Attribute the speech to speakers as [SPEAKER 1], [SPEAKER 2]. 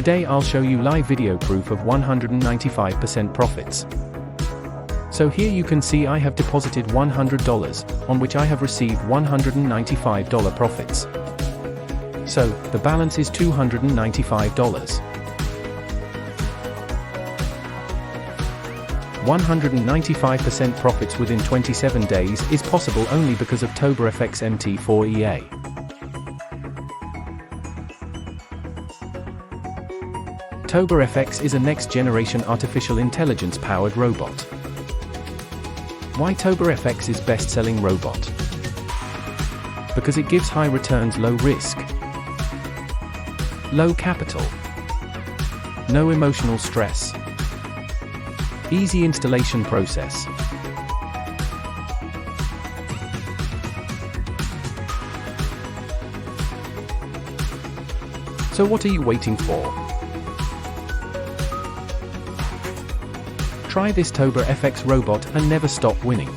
[SPEAKER 1] Today I'll show you live video proof of 195% profits. So here you can see I have deposited $100, on which I have received $195 profits. So, the balance is $295. 195% profits within 27 days is possible only because of ToborFx MT4EA. ToborFx is a next-generation artificial intelligence-powered robot. Why ToborFx is best-selling robot? Because it gives high returns, low risk, low capital, no emotional stress, easy installation process. So what are you waiting for? Try this ToborFx robot and never stop winning.